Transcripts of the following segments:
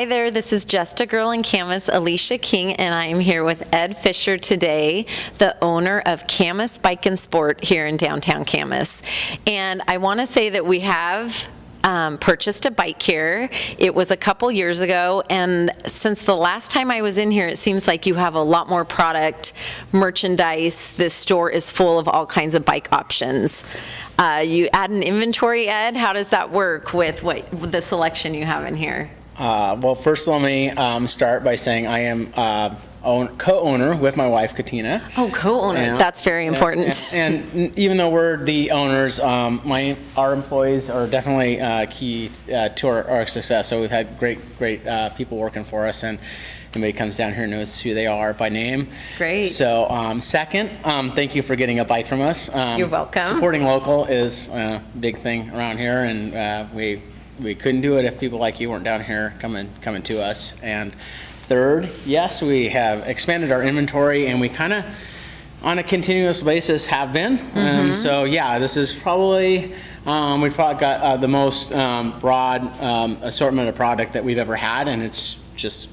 Hi there, this is Just a Girl in Camas, Alicia King, and I am here with Ed Fisher today, the owner of Camas Bike and Sport here in downtown Camas. And I want to say that we have purchased a bike here. It was a couple years ago, and since the last time I was in here, it seems like you have a lot more product, merchandise. This store is full of all kinds of bike options. You add an inventory, Ed. How does that work with the selection you have in here? Well, first let me start by saying I am co-owner with my wife, Katina. Oh, co-owner. That's very important. And even though we're the owners, our employees are definitely key to our success. So we've had great people working for us, and anybody comes down here knows who they are by name. Great. So second, thank you for getting a bike from us. You're welcome. Supporting local is a big thing around here, and we couldn't do it if people like you weren't down here coming to us. And third, yes, we have expanded our inventory, and we kind of on a continuous basis have been. So yeah, this is probably we've probably got the most broad assortment of product that we've ever had, and it's just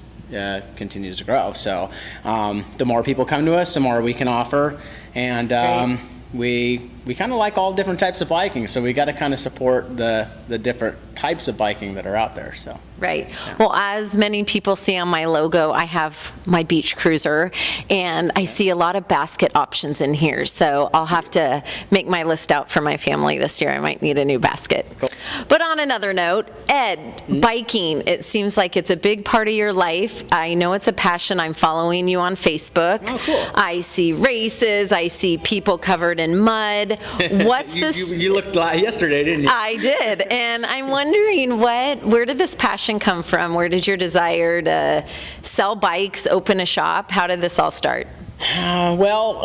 continues to grow. So the more people come to us, the more we can offer, and we kind of like all different types of biking, so we got to kind of support the different types of biking that are out there. So right. Yeah. Well, as many people see on my logo, I have my beach cruiser, and I see a lot of basket options in here, so I'll have to make my list out for my family this year. I might need a new basket. Cool. But on another note, Ed, biking, it seems like it's a big part of your life. I know it's a passion. I'm following you on Facebook. Oh, cool. I see races. I see people covered in mud. What's this? You looked yesterday, didn't you? I did, and I'm wondering where did this passion come from? Where did your desire to sell bikes, open a shop? How did this all start? Well,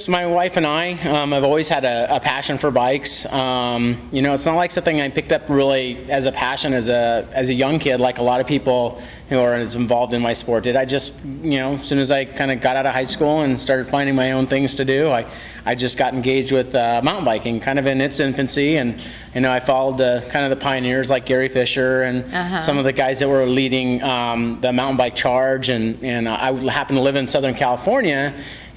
my wife and I have always had a passion for bikes. It's not like something I picked up really as a passion as a young kid, like a lot of people who are as involved in my sport did. I just, as soon as I kind of got out of high school and started finding my own things to do, I just got engaged with mountain biking, kind of in its infancy, and I followed kind of the pioneers like Gary Fisher and some of the guys that were leading the mountain bike charge, and I happened to live in Southern California.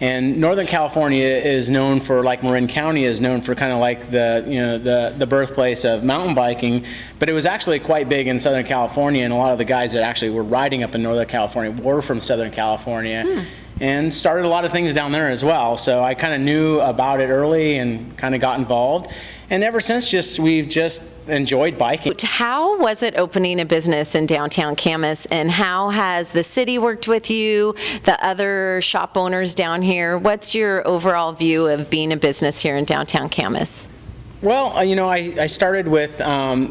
And Northern California is known for, like Marin County is known for kind of like the birthplace of mountain biking, but it was actually quite big in Southern California, and a lot of the guys that actually were riding up in Northern California were from Southern California. And started a lot of things down there as well. So I kind of knew about it early and kind of got involved. And ever since, we've just enjoyed biking. How was it opening a business in downtown Camas, and how has the city worked with you, the other shop owners down here? What's your overall view of being a business here in downtown Camas? Well, I started with,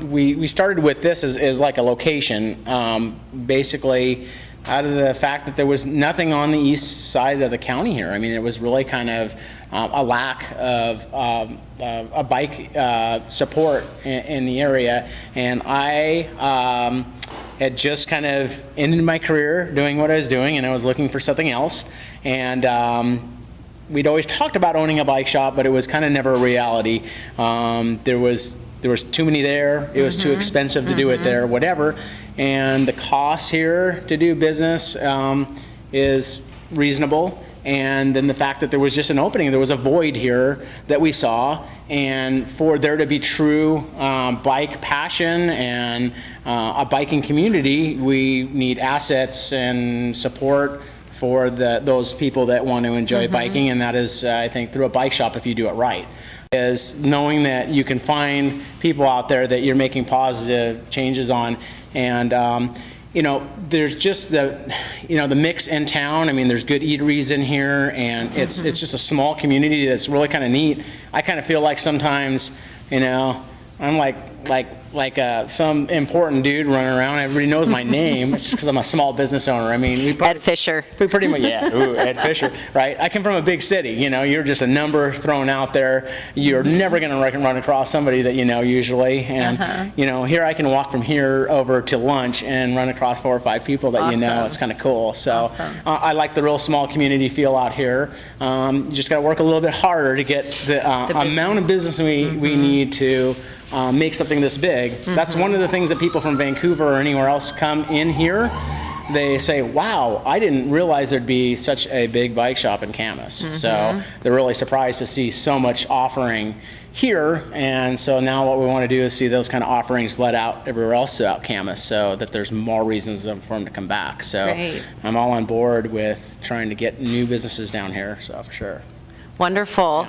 we started with this as like a location, basically out of the fact that there was nothing on the east side of the county here. I mean, it was really kind of a lack of a bike support in the area, and I had just kind of ended my career doing what I was doing, and I was looking for something else. And we'd always talked about owning a bike shop, but it was kind of never a reality. There was too many there. It was too expensive to do it there, whatever. And the cost here to do business is reasonable. And then the fact that there was just an opening, there was a void here that we saw. And for there to be true bike passion and a biking community, we need assets and support for those people that want to enjoy biking. And that is, I think, through a bike shop if you do it right. Is knowing that you can find people out there that you're making positive changes on, and there's just the mix in town. I mean, there's good eateries in here, and it's just a small community that's really kind of neat. I kind of feel like sometimes, I'm like some important dude running around. Everybody knows my name. It's just because I'm a small business owner. I mean, Ed Fisher. We pretty much, yeah, Ed Fisher, right? I come from a big city. You're just a number thrown out there. You're never going to run across somebody that you know usually. And here I can walk from here over to lunch and run across 4 or 5 people that you know. It's kind of cool. So I like the real small community feel out here. You just got to work a little bit harder to get the amount of business we need to make something this big. That's one of the things that people from Vancouver or anywhere else come in here. They say, wow, I didn't realize there'd be such a big bike shop in Camas. So they're really surprised to see so much offering here. And so now what we want to do is see those kind of offerings bled out everywhere else throughout Camas so that there's more reasons for them to come back. So Great. I'm all on board with trying to get new businesses down here, so for sure. Wonderful.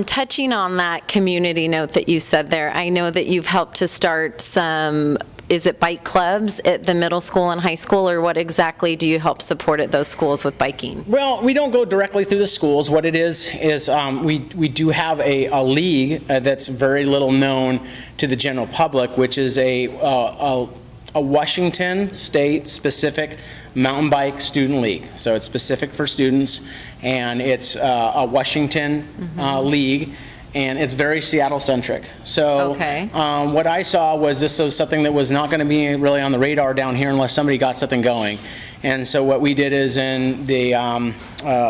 Touching on that community note that you said there, I know that you've helped to start some, is it bike clubs at the middle school and high school, or what exactly do you help support at those schools with biking? Well, we don't go directly through the schools. What it is we do have a league that's very little known to the general public, which is a Washington State specific mountain bike student league. So it's specific for students, and it's a Washington league, and it's very Seattle centric. So Okay. what I saw was this was something that was not going to be really on the radar down here unless somebody got something going. And so what we did is in the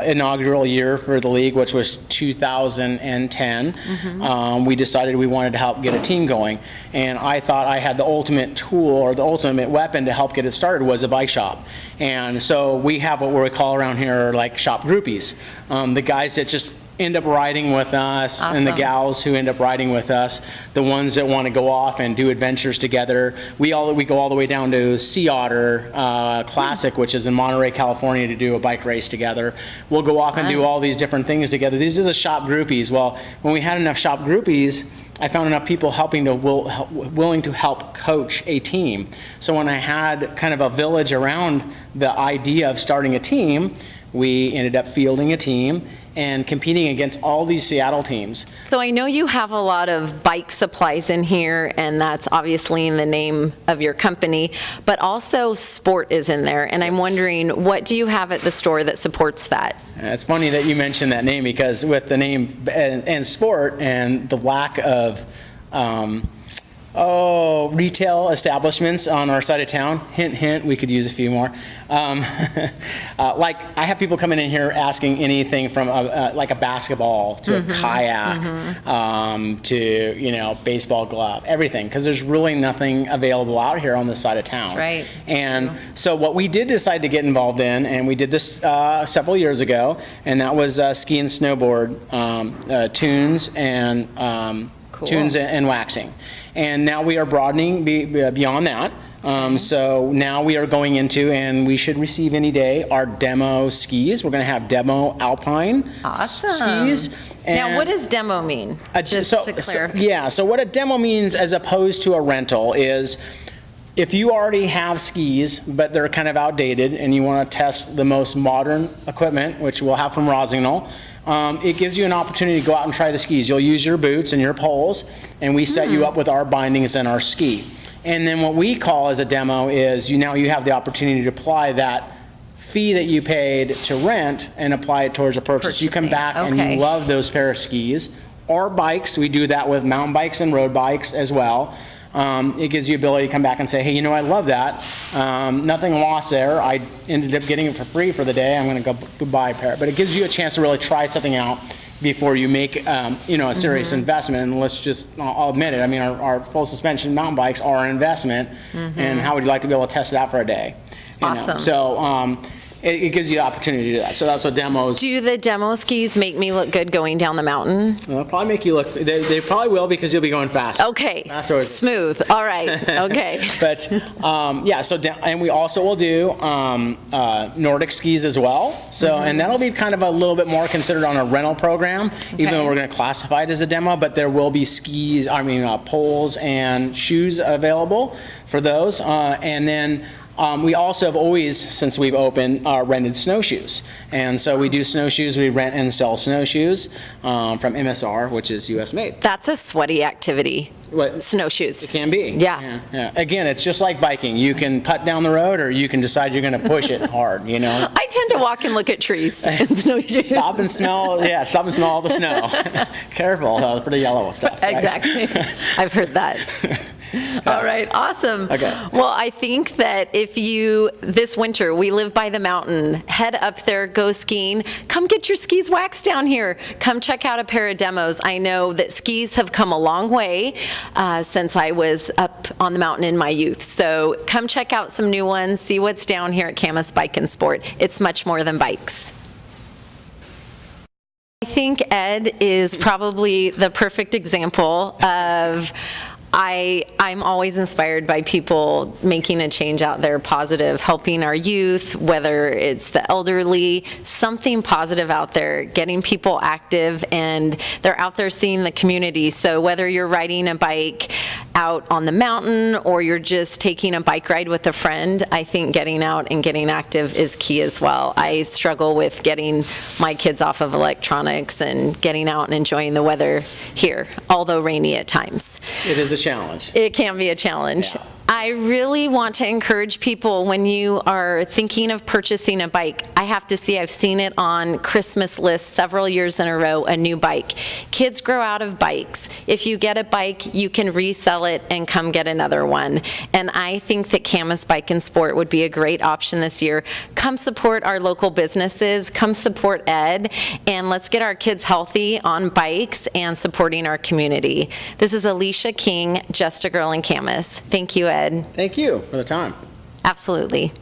inaugural year for the league, which was 2010, we decided we wanted to help get a team going. And I thought I had the ultimate tool or the ultimate weapon to help get it started was a bike shop. And so we have what we call around here like shop groupies. The guys that just end up riding with us, and the Awesome. gals who end up riding with us, the ones that want to go off and do adventures together. We go all the way down to Sea Otter Classic, which is in Monterey, California, to do a bike race together. We'll go off and do all these different things together. These are the shop groupies. Well, when we had enough shop groupies, I found enough people willing to help coach a team. So when I had kind of a village around the idea of starting a team, we ended up fielding a team and competing against all these Seattle teams. So I know you have a lot of bike supplies in here, and that's obviously in the name of your company, but also sport is in there. And I'm wondering, what do you have at the store that supports that? It's funny that you mentioned that name, because with the name and sport and the lack of retail establishments on our side of town, hint, hint, we could use a few more. Like, I have people coming in here asking anything from like a basketball to a kayak, to, baseball glove, everything, because there's really nothing available out here on this side of town. That's right. And so what we did decide to get involved in, and we did this several years ago, and that was ski and snowboard tunes and tunes and waxing. And now we are broadening beyond that. So now we are going into, and we should receive any day, our demo skis. We're going to have demo alpine skis. Now, what does demo mean? Just to clarify. So what a demo means as opposed to a rental is, if you already have skis, but they're kind of outdated, and you want to test the most modern equipment, which we'll have from Rosignol, it gives you an opportunity to go out and try the skis. You'll use your boots and your poles, and we set you up with our bindings and our ski. And then what we call as a demo is you have the opportunity to apply that fee that you paid to rent and apply it towards a purchase. You come back and you love those pair of skis. Or bikes, we do that with mountain bikes and road bikes as well. It gives you the ability to come back and say, hey, I love that. Nothing lost there. I ended up getting it for free for the day. I'm going to go buy a pair. But it gives you a chance to really try something out before you make a serious investment. And let's just, I'll admit it, I mean, our full suspension mountain bikes are an investment. And how would you like to be able to test it out for a day? Awesome. So it gives you the opportunity to do that. So that's what demos. Do the demo skis make me look good going down the mountain? They'll probably make you look, they probably will, because you'll be going fast. Okay, smooth, all right, okay. But, and we also will do Nordic skis as well. So, and that'll be kind of a little bit more considered on a rental program, even though we're going to classify it as a demo, but there will be poles and shoes available for those. And then we also have always, since we've opened, rented snowshoes. And so we do snowshoes, we rent and sell snowshoes from MSR, which is US made. That's a sweaty activity. What? Snowshoes. It can be. Yeah. Again, it's just like biking. You can putt down the road, or you can decide you're going to push it hard, I tend to walk and look at trees in snowshoes. Stop and smell all the snow. Careful for the yellow stuff. Right? Exactly. I've heard that. All right, awesome. Okay. Well, I think that if you, this winter, we live by the mountain, head up there, go skiing, come get your skis waxed down here. Come check out a pair of demos. I know that skis have come a long way since I was up on the mountain in my youth. So come check out some new ones, see what's down here at Camas Bike and Sport. It's much more than bikes. I think Ed is probably the perfect example of I'm always inspired by people making a change out there, positive, helping our youth, whether it's the elderly, something positive out there, getting people active, and they're out there seeing the community. So whether you're riding a bike out on the mountain or you're just taking a bike ride with a friend, I think getting out and getting active is key as well. I struggle with getting my kids off of electronics and getting out and enjoying the weather here, although rainy at times. It is a challenge. It can be a challenge. Yeah. I really want to encourage people when you are thinking of purchasing a bike. I have to say I've seen it on Christmas lists several years in a row, a new bike. Kids grow out of bikes. If you get a bike, you can resell it and come get another one. And I think that Camas Bike and Sport would be a great option this year. Come support our local businesses, come support Ed, and let's get our kids healthy on bikes and supporting our community. This is Alicia King, Just a Girl in Camas. Thank you, Ed. Thank you for the time. Absolutely.